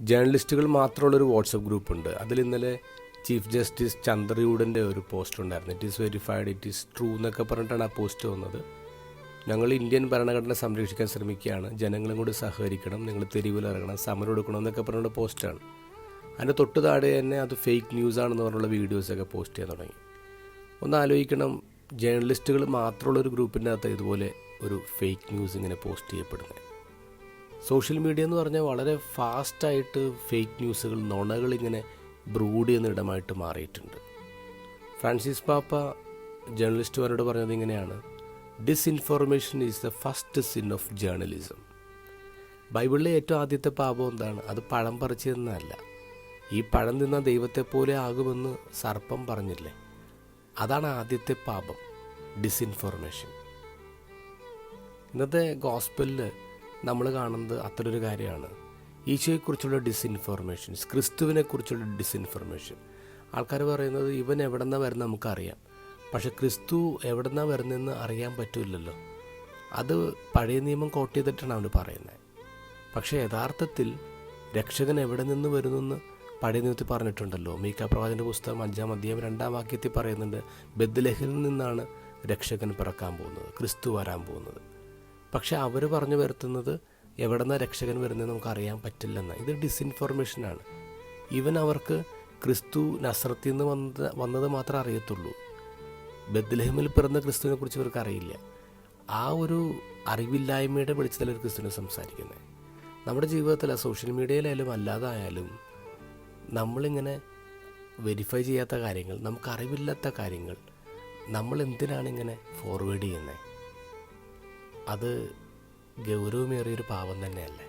ജേർണലിസ്റ്റുകൾ മാത്രമുള്ളൊരു WhatsApp ഗ്രൂപ്പുണ്ട്. അതിൽ ഇന്നലെ chief justice ചന്ദ്രചൂഡിൻ്റെ ഒരു പോസ്റ്റ് ഉണ്ടായിരുന്നു. It is verified, it is true എന്നൊക്കെ പറഞ്ഞിട്ടാണ് ആ പോസ്റ്റ് വന്നത്. ഞങ്ങൾ ഇന്ത്യൻ ഭരണഘടന സംരക്ഷിക്കാൻ ശ്രമിക്കുകയാണ്, ജനങ്ങളും കൂടി സഹകരിക്കണം, നിങ്ങൾ തെരുവിലിറങ്ങണം, സമരം എടുക്കണം എന്നൊക്കെ പറഞ്ഞുള്ള പോസ്റ്റാണ്. അതിൻ്റെ തൊട്ട് താഴെ തന്നെ അത് ഫേക്ക് ന്യൂസാണെന്ന് പറഞ്ഞുള്ള വീഡിയോസൊക്കെ പോസ്റ്റ് ചെയ്യാൻ തുടങ്ങി. ഒന്ന് ആലോചിക്കണം, ജേർണലിസ്റ്റുകൾ മാത്രമുള്ളൊരു ഗ്രൂപ്പിൻ്റെ അകത്ത് ഇതുപോലെ ഒരു ഫേക്ക് ന്യൂസ് ഇങ്ങനെ പോസ്റ്റ് ചെയ്യപ്പെടുന്നത്. സോഷ്യൽ മീഡിയ എന്ന് പറഞ്ഞാൽ വളരെ ഫാസ്റ്റായിട്ട് ഫേക്ക് ന്യൂസുകൾ, നുണകൾ ഇങ്ങനെ ബ്രൂഡ് ചെയ്യുന്ന ഇടമായിട്ട് മാറിയിട്ടുണ്ട്. ഫ്രാൻസിസ് പാപ്പ ജേർണലിസ്റ്റുകാരോട് പറഞ്ഞത് ഇങ്ങനെയാണ്: disinformation is the first sin of journalism. ബൈബിളിലെ ഏറ്റവും ആദ്യത്തെ പാപം എന്താണ്? അത് പഴം പറിച്ചു തിന്നല്ല. ഈ പഴം തിന്ന ദൈവത്തെപ്പോലെ ആകുമെന്ന് സർപ്പം പറഞ്ഞില്ലേ? അതാണ് ആദ്യത്തെ പാപം, ഡിസ്ഇൻഫോർമേഷൻ. ഇന്നത്തെ ഗോസ്പലിൽ നമ്മൾ കാണുന്നത് അത്തരൊരു കാര്യമാണ്. ഈശോയെക്കുറിച്ചുള്ള ഡിസ്ഇൻഫോർമേഷൻസ്, ക്രിസ്തുവിനെക്കുറിച്ചുള്ള ഡിസ്ഇൻഫോർമേഷൻ. ആൾക്കാർ പറയുന്നത് ഇവൻ എവിടെ നിന്നാണ് വരുന്നത് നമുക്കറിയാം, പക്ഷെ ക്രിസ്തു എവിടെ നിന്നാണ് വരുന്നതെന്ന് അറിയാൻ പറ്റില്ലല്ലോ. അത് പഴയ നിയമം കോട്ട് ചെയ്തിട്ടാണ് അവർ പറയുന്നത്. പക്ഷേ യഥാർത്ഥത്തിൽ രക്ഷകൻ എവിടെ നിന്ന് വരുന്നെന്ന് പഴയ നിയമത്തിൽ പറഞ്ഞിട്ടുണ്ടല്ലോ. മീക്ക പ്രവാചകൻ്റെ പുസ്തകം 5-ാം അധ്യായം 2-ാം വാക്യത്തിൽ പറയുന്നുണ്ട്, ബെത്ലഹേമിൽ നിന്നാണ് രക്ഷകൻ പിറക്കാൻ പോകുന്നത്, ക്രിസ്തു വരാൻ പോകുന്നത്. പക്ഷെ അവർ പറഞ്ഞു വരുത്തുന്നത് എവിടെ നിന്നാണ് രക്ഷകൻ വരുന്നത് നമുക്കറിയാൻ പറ്റില്ലെന്ന്. ഇത് ഡിസ്ഇൻഫോർമേഷനാണ്. ഈവൻ അവർക്ക് ക്രിസ്തു നസ്രത്തിൽ നിന്ന് വന്നത് മാത്രമേ അറിയത്തുള്ളൂ. ബെത്ലഹേമിൽ പിറന്ന ക്രിസ്തുവിനെ കുറിച്ച് ഇവർക്ക് അറിയില്ല. ആ ഒരു അറിവില്ലായ്മയുടെ വെളിച്ചത്തിൽ ക്രിസ്തുവിനെ സംസാരിക്കുന്നത്. നമ്മുടെ ജീവിതത്തിൽ സോഷ്യൽ മീഡിയയിലായാലും അല്ലാതായാലും നമ്മളിങ്ങനെ വെരിഫൈ ചെയ്യാത്ത കാര്യങ്ങൾ, നമുക്കറിവില്ലാത്ത കാര്യങ്ങൾ നമ്മൾ എന്തിനാണിങ്ങനെ ഫോർവേഡ് ചെയ്യുന്നത്? അത് ഗൗരവമേറിയൊരു പാപം തന്നെയല്ലേ?